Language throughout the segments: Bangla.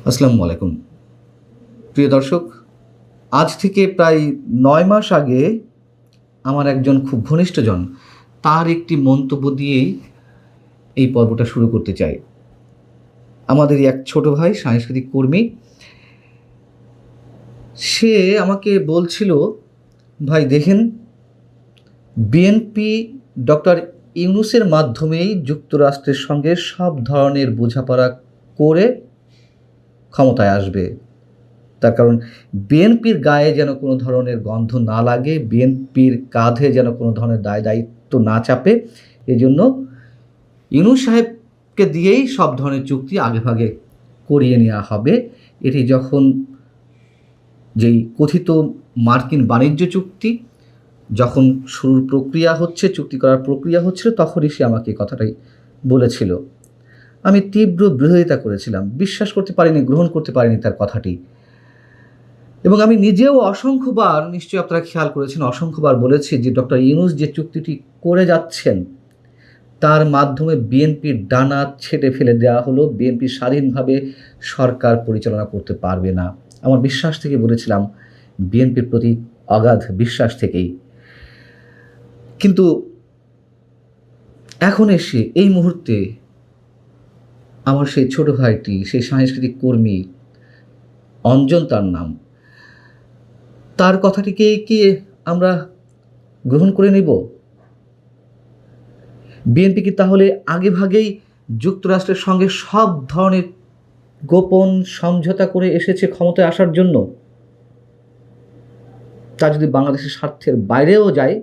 আসসালামু আলাইকুম প্রিয় দর্শক। আজ থেকে প্রায় ৯ মাস আগে আমার একজন খুব ঘনিষ্ঠজন তার একটি মন্তব্য দিয়েই এই পর্বটা শুরু করতে চাই। আমাদেরই এক ছোট ভাই, সাংস্কৃতিক কর্মী, সে আমাকে বলছিল, ভাই দেখেন, বিএনপি ডক্টর ইউনূসের মাধ্যমেই যুক্তরাষ্ট্রের সঙ্গে সব ধরনের বোঝাপড়া করে ক্ষমতায় আসবে। তার কারণ বিএনপির গায়ে যেন কোনো ধরনের গন্ধ না লাগে, বিএনপির কাঁধে যেন কোনো ধরনের দায় দায়িত্ব না চাপে, এজন্য ইউনূস সাহেবকে দিয়েই সব ধরনের চুক্তি আগেভাগে করিয়ে নেওয়া হবে। এটি যখন যেই কথিত মার্কিন বাণিজ্য চুক্তি যখন শুরুর প্রক্রিয়া হচ্ছে, চুক্তি করার প্রক্রিয়া হচ্ছিল, তখনই সে আমাকে কথাটাই বলেছিল। আমি তীব্র বিরোধিতা করেছিলাম, বিশ্বাস করতে পারিনি, গ্রহণ করতে পারিনি তার কথাটি। এবং আমি নিজেও অসংখ্যবার, নিশ্চয়ই আপনারা খেয়াল করেছেন, অসংখ্যবার বলেছি যে ডক্টর ইউনূস যে চুক্তিটি করে যাচ্ছেন তার মাধ্যমে বিএনপির ডানা ছেঁটে ফেলে দেওয়া হলো, বিএনপি স্বাধীনভাবে সরকার পরিচালনা করতে পারবে না। আমার বিশ্বাস থেকে বলেছিলাম, বিএনপির প্রতি অগাধ বিশ্বাস থেকেই। কিন্তু এখন এসে এই মুহূর্তে আমার সেই ছোট ভাইটি, সেই সাংস্কৃতিক কর্মী, অঞ্জন তার নাম, তার কথাটিকে কি আমরা গ্রহণ করে নেব? বিএনপি কি তাহলে আগেভাগেই যুক্তরাষ্ট্রের সঙ্গে সব ধরনের গোপন সমঝোতা করে এসেছে ক্ষমতায় আসার জন্য? তা যদি বাংলাদেশের স্বার্থের বাইরেও যায়,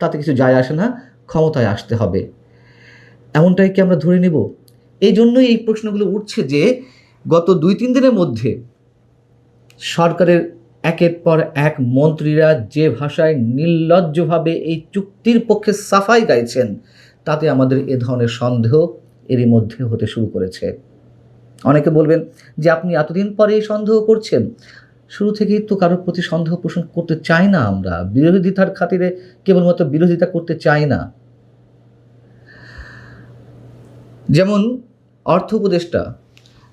তাতে কিছু যায় আসে না, ক্ষমতায় আসতে হবে, এমনটাই কি আমরা ধরে নেব? এই জন্যই এই প্রশ্নগুলো উঠছে যে গত ২-৩ দিনের মধ্যে সরকারের একের পর এক মন্ত্রীরা যে ভাষায় নির্লজ্জভাবে এই চুক্তির পক্ষে সাফাই গাইছেন, তাতে আমাদের এ ধরনের সন্দেহ এরই মধ্যে হতে শুরু করেছে। অনেকে বলবেন যে আপনি এতদিন পরে এই সন্দেহ করছেন। শুরু থেকেই তো কারোর প্রতি সন্দেহ পোষণ করতে চাই না, আমরা বিরোধিতার খাতিরে কেবলমাত্র বিরোধিতা করতে চাই না। যেমন অর্থ উপদেষ্টা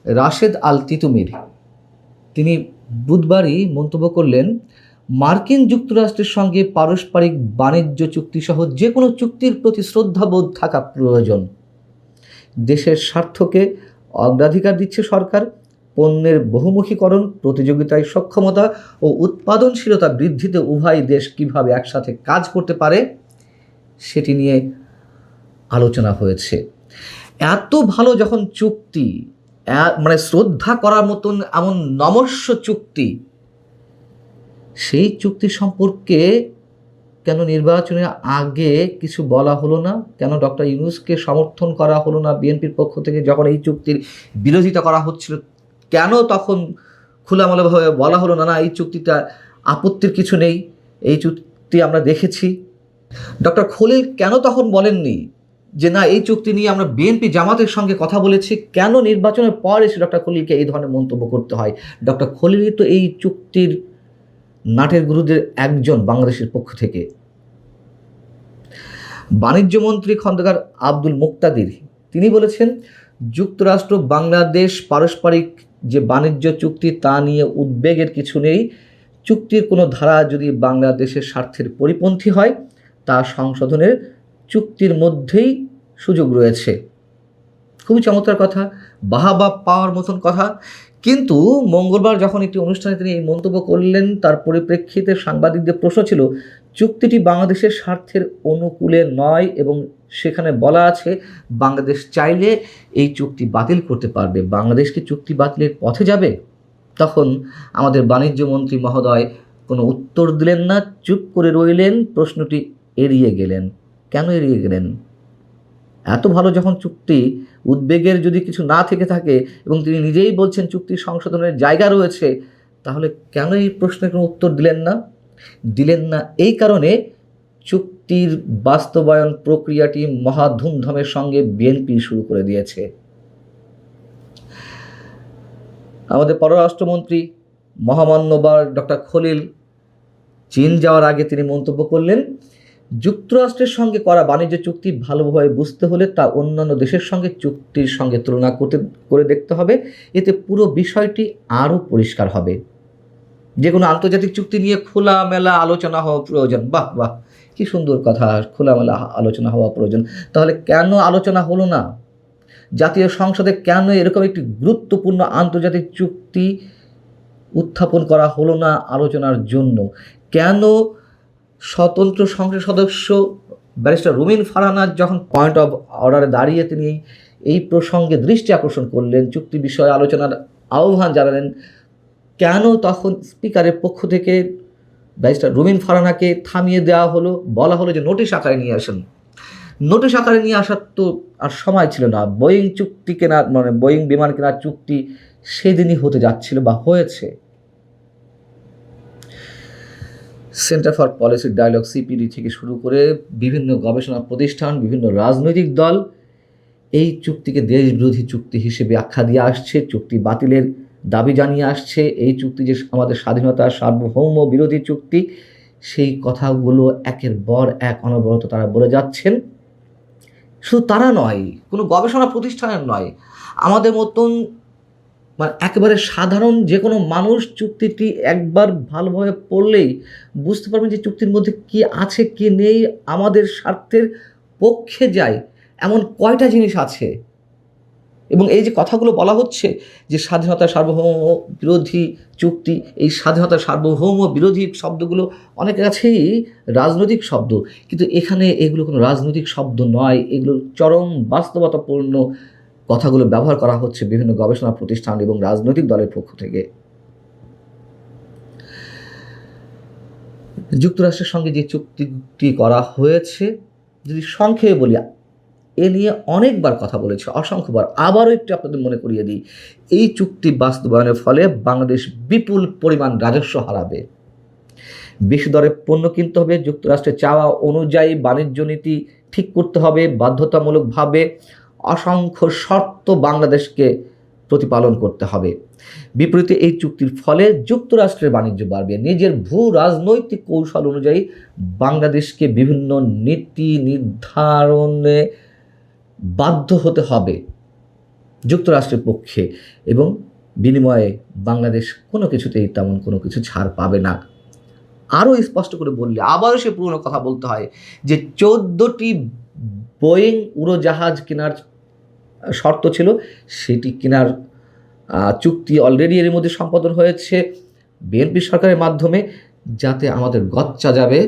রাশেদ আল তিতুমির, তিনি বুধবারই মন্তব্য করলেন, মার্কিন যুক্তরাষ্ট্রের সঙ্গে পারস্পরিক বাণিজ্য চুক্তিসহ যে কোনো চুক্তির প্রতি শ্রদ্ধাবোধ থাকা প্রয়োজন। দেশের স্বার্থকে অগ্রাধিকার দিচ্ছে সরকার। পণ্যের বহুমুখীকরণ, প্রতিযোগিতায় সক্ষমতা ও উৎপাদনশীলতা বৃদ্ধিতে উভয় দেশ কীভাবে একসাথে কাজ করতে পারে সেটি নিয়ে আলোচনা হয়েছে। এত ভালো যখন চুক্তি, মানে শ্রদ্ধা করার মতন এমন নমস্য চুক্তি, সেই চুক্তি সম্পর্কে কেন নির্বাচনের আগে কিছু বলা হলো না? কেন ডক্টর ইউনূসকে সমর্থন করা হলো না বিএনপির পক্ষ থেকে? যখন এই চুক্তির বিরোধিতা করা হচ্ছিল, কেন তখন খোলামেলাভাবে বলা হলো না, না এই চুক্তিটা আপত্তির কিছু নেই, এই চুক্তি আমরা দেখেছি? ডক্টর খলিল কেন তখন বলেননি যে না, এই চুক্তি নিয়ে আমরা বিএনপি জামাতের সঙ্গে কথা বলেছি? কেন নির্বাচনের পর এসে ডক্টর খলিলকে এই ধরনের মন্তব্য করতে হয়? ডক্টর খলিলই তো এই চুক্তির নাটের গুরুদের একজন বাংলাদেশের পক্ষ থেকে। বাণিজ্যমন্ত্রী খন্দকার আব্দুল মুক্তাদির, তিনি বলেছেন, যুক্তরাষ্ট্র বাংলাদেশ পারস্পরিক যে বাণিজ্য চুক্তি তা নিয়ে উদ্বেগের কিছু নেই। চুক্তির কোনো ধারা যদি বাংলাদেশের স্বার্থের পরিপন্থী হয় তা সংশোধনের চুক্তির মধ্যেই সুযোগ রয়েছে। খুবই চমৎকার কথা, বাহাবা পাওয়ার মতন কথা। কিন্তু মঙ্গলবার যখন একটি অনুষ্ঠানে তিনি এই মন্তব্য করলেন, তার পরিপ্রেক্ষিতে সাংবাদিকদের প্রশ্ন ছিল, চুক্তিটি বাংলাদেশের স্বার্থের অনুকূলে নয় এবং সেখানে বলা আছে বাংলাদেশ চাইলে এই চুক্তি বাতিল করতে পারবে। বাংলাদেশ কি চুক্তি বাতিলের পথে যাবে? তখন আমাদের বাণিজ্য মন্ত্রী মহোদয় কোনো উত্তর দিলেন না, চুপ করে রইলেন, প্রশ্নটি এড়িয়ে গেলেন। কেন এড়িয়ে গেলেন? এত ভালো যখন চুক্তি, উদ্বেগের যদি কিছু না থেকে থাকে এবং তিনি নিজেই বলছেন চুক্তি সংশোধনের জায়গা রয়েছে, তাহলে কেন এই প্রশ্নের কোনো উত্তর দিলেন না? দিলেন না এই কারণে, চুক্তির বাস্তবায়ন প্রক্রিয়াটি মহা ধুমধামের সঙ্গে বিএনপি শুরু করে দিয়েছে। আমাদের পররাষ্ট্রমন্ত্রী মহামান্যবর ডক্টর খলিল চীন যাওয়ার আগে তিনি মন্তব্য করলেন, যুক্তরাষ্ট্রের সঙ্গে করা বাণিজ্য চুক্তি ভালোভাবে বুঝতে হলে তা অন্যান্য দেশের সঙ্গে চুক্তির সঙ্গে তুলনা করে দেখতে হবে। এতে পুরো বিষয়টি আরও পরিষ্কার হবে। যে কোনো আন্তর্জাতিক চুক্তি নিয়ে খোলামেলা আলোচনা হওয়া প্রয়োজন। বাহ বাহ, কি সুন্দর কথা, খোলামেলা আলোচনা হওয়া প্রয়োজন। তাহলে কেন আলোচনা হলো না? জাতীয় সংসদে কেন এরকম একটি গুরুত্বপূর্ণ আন্তর্জাতিক চুক্তি উত্থাপন করা হলো না আলোচনার জন্য? কেন স্বতন্ত্র সংসদ সদস্য ব্যারিস্টার রুমিন ফারহানা যখন পয়েন্ট অফ অর্ডারে দাঁড়িয়ে তিনি এই প্রসঙ্গে দৃষ্টি আকর্ষণ করলেন, চুক্তি বিষয়ে আলোচনার আহ্বান জানালেন, কেন তখন স্পিকারের পক্ষ থেকে ব্যারিস্টার রুমিন ফারহানাকে থামিয়ে দেওয়া হলো, বলা হলো যে নোটিশ আকারে নিয়ে আসেন? নোটিশ আকারে নিয়ে আসার তো আর সময় ছিল না। বোয়িং চুক্তি কেনার বোয়িং বিমান কেনার চুক্তি সেদিনই হতে যাচ্ছিল বা হয়েছে। Centre for policy dialogue CPD থেকে শুরু করে বিভিন্ন গবেষণা প্রতিষ্ঠান, বিভিন্ন রাজনৈতিক দল এই চুক্তিকে দেশবিরোধী চুক্তি হিসেবে আখ্যা দিয়ে আসছে, চুক্তি বাতিলের দাবি জানিয়ে আসছে। এই চুক্তি যে আমাদের স্বাধীনতা সার্বভৌম বিরোধী চুক্তি, সেই কথাগুলো একের পর এক অনবরত তারা বলে যাচ্ছেন। শুধু তারা নয়, কোনো গবেষণা প্রতিষ্ঠানের নয়, আমাদের মতন একেবারে সাধারণ যে কোনো মানুষ চুক্তিটি একবার ভালোভাবে পড়লেই বুঝতে পারবেন যে চুক্তির মধ্যে কী আছে কী নেই, আমাদের স্বার্থের পক্ষে যায় এমন কয়টা জিনিস আছে। এবং এই যে কথাগুলো বলা হচ্ছে যে স্বাধীনতা সার্বভৌম বিরোধী চুক্তি, এই স্বাধীনতা সার্বভৌম বিরোধী শব্দগুলো অনেকের কাছেই রাজনৈতিক শব্দ, কিন্তু এখানে এগুলো কোনো রাজনৈতিক শব্দ নয়, এগুলো চরম বাস্তবতাপূর্ণ কথাগুলো ব্যবহার করা হচ্ছে বিভিন্ন গবেষণা প্রতিষ্ঠান এবং রাজনৈতিক দলের পক্ষ থেকে। যুক্তরাষ্ট্রের সঙ্গে যে চুক্তিটি করা হয়েছে, যদি সংক্ষেপে বলি, এ নিয়ে অনেকবার কথা বলেছে, অসংখ্যবার। আবারও একটু আপনাদের মনে করিয়ে দিই, এই চুক্তি বাস্তবায়নের ফলে বাংলাদেশ বিপুল পরিমাণ রাজস্ব হারাবে। বেশি দরে পণ্য কিনতে হবে, যুক্তরাষ্ট্রের চাওয়া অনুযায়ী বাণিজ্য নীতি ঠিক করতে হবে বাধ্যতামূলকভাবে, অসংখ্য শর্ত বাংলাদেশকে প্রতিপালন করতে হবে। বিপরীতে এই চুক্তির ফলে যুক্তরাষ্ট্রের বাণিজ্য বাড়বে। নিজের ভূ রাজনৈতিক কৌশল অনুযায়ী বাংলাদেশকে বিভিন্ন নীতি নির্ধারণে বাধ্য হতে হবে যুক্তরাষ্ট্রের পক্ষে, এবং বিনিময়ে বাংলাদেশ কোনো কিছুতেই তেমন কোনো কিছু ছাড় পাবে না। আরও স্পষ্ট করে বললে আবারও সে পুরনো কথা বলতে হয় যে 14টি বোয়িং উড়োজাহাজ কেনার শর্ত ছিল, সেটি কেনার চুক্তি অলরেডি এর মধ্যে সম্পাদন হয়েছে বিএনপি সরকারের মাধ্যমে, যাতে আমাদের গচ্চা যাবে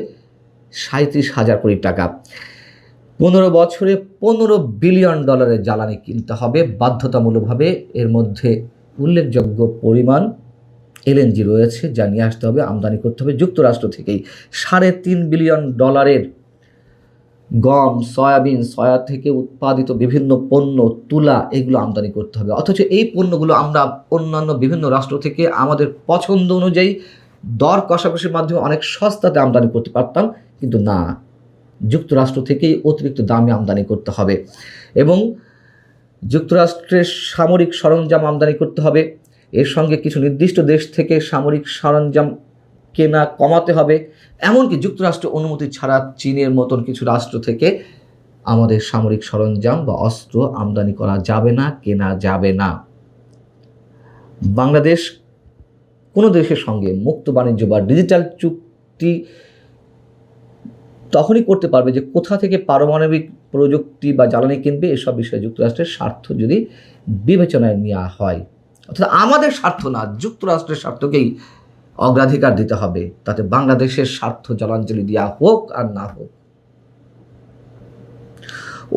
37,000 কোটি টাকা। 15 বছরে $15 বিলিয়ন জ্বালানি কিনতে হবে বাধ্যতামূলকভাবে। এর মধ্যে উল্লেখযোগ্য পরিমাণ এলএনজি রয়েছে, যা নিয়ে আসতে হবে, আমদানি করতে হবে যুক্তরাষ্ট্র থেকেই। $3.5 বিলিয়ন গম, সয়াবিন, সয়া থেকে উৎপাদিত বিভিন্ন পণ্য, তুলা, এগুলো আমদানি করতে হবে। অথচ এই পণ্যগুলো আমরা অন্যান্য বিভিন্ন রাষ্ট্র থেকে আমাদের পছন্দ অনুযায়ী দর কষাকষির মাধ্যমে অনেক সস্তাতে আমদানি করতে পারতাম, কিন্তু না, যুক্তরাষ্ট্র থেকেই অতিরিক্ত দামে আমদানি করতে হবে। এবং যুক্তরাষ্ট্রের সামরিক সরঞ্জাম আমদানি করতে হবে, এর সঙ্গে কিছু নির্দিষ্ট দেশ থেকে সামরিক সরঞ্জাম কেনা কমাতে হবে। এমনকি যুক্তরাষ্ট্র অনুমতি ছাড়া চীনের মতন কিছু রাষ্ট্র থেকে আমাদের সামরিক সরঞ্জাম বা অস্ত্র আমদানি করা যাবে না, কেনা যাবে না। বাংলাদেশ কোনো দেশের সঙ্গে মুক্ত বাণিজ্য বা ডিজিটাল চুক্তি তখনই করতে পারবে যে কোথা থেকে পারমাণবিক প্রযুক্তি বা জ্বালানি কিনবে, এসব বিষয়ে যুক্তরাষ্ট্রের স্বার্থ যদি বিবেচনায় নেওয়া হয়। অর্থাৎ আমাদের স্বার্থ না, যুক্তরাষ্ট্রের স্বার্থকেই অগ্রাধিকার দিতে হবে, তাতে বাংলাদেশের স্বার্থ জলাঞ্জলি দেওয়া হোক আর না হোক।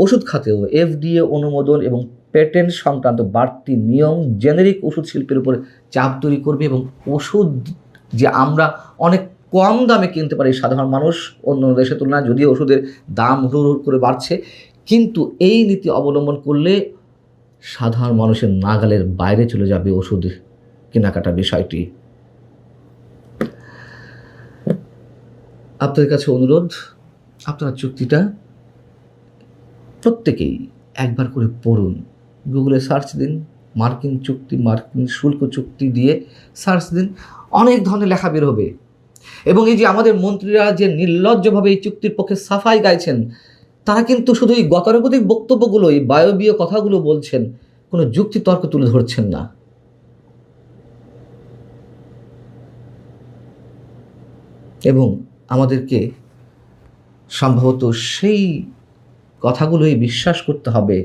ওষুধ খাতেও এফডিএ অনুমোদন এবং পেটেন্ট সংক্রান্ত বাড়তি নিয়ম জেনেরিক ওষুধ শিল্পের উপর চাপ তৈরি করবে, এবং ওষুধ যে আমরা অনেক কম দামে কিনতে পারি সাধারণ মানুষ অন্য দেশের তুলনায়, যদিও ওষুধের দাম হুড় হুড় করে বাড়ছে, কিন্তু এই নীতি অবলম্বন করলে সাধারণ মানুষের নাগালের বাইরে চলে যাবে ওষুধ কেনাকাটার বিষয়টি। আপনাদের কাছে অনুরোধ, আপনারা চুক্তিটা প্রত্যেকেই একবার করে পড়ুন। গুগলে সার্চ দিন মার্কিন চুক্তি, মার্কিন শুল্ক চুক্তি দিয়ে সার্চ দিন, অনেক ধরনের লেখা বের হবে। এবং এই যে আমাদের মন্ত্রীরা যে নির্লজ্জভাবে এই চুক্তির পক্ষে সাফাই গাইছেন, তারা কিন্তু শুধু এই গতানুগতিক বক্তব্যগুলোই, বায়বীয় কথাগুলো বলছেন, কোনো যুক্তি তর্ক তুলে ধরছেন না। এবং আমাদেরকে সম্ভবত সেই কথাগুলোই বিশ্বাস করতে হবে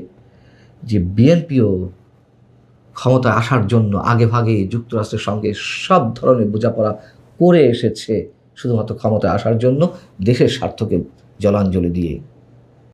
যে বিএনপিও ক্ষমতায় আসার জন্য আগেভাগে যুক্তরাষ্ট্রের সঙ্গে সব ধরনের বোঝাপড়া করে এসেছে, শুধুমাত্র ক্ষমতায় আসার জন্য দেশের স্বার্থকে জলাঞ্জলি দিয়ে।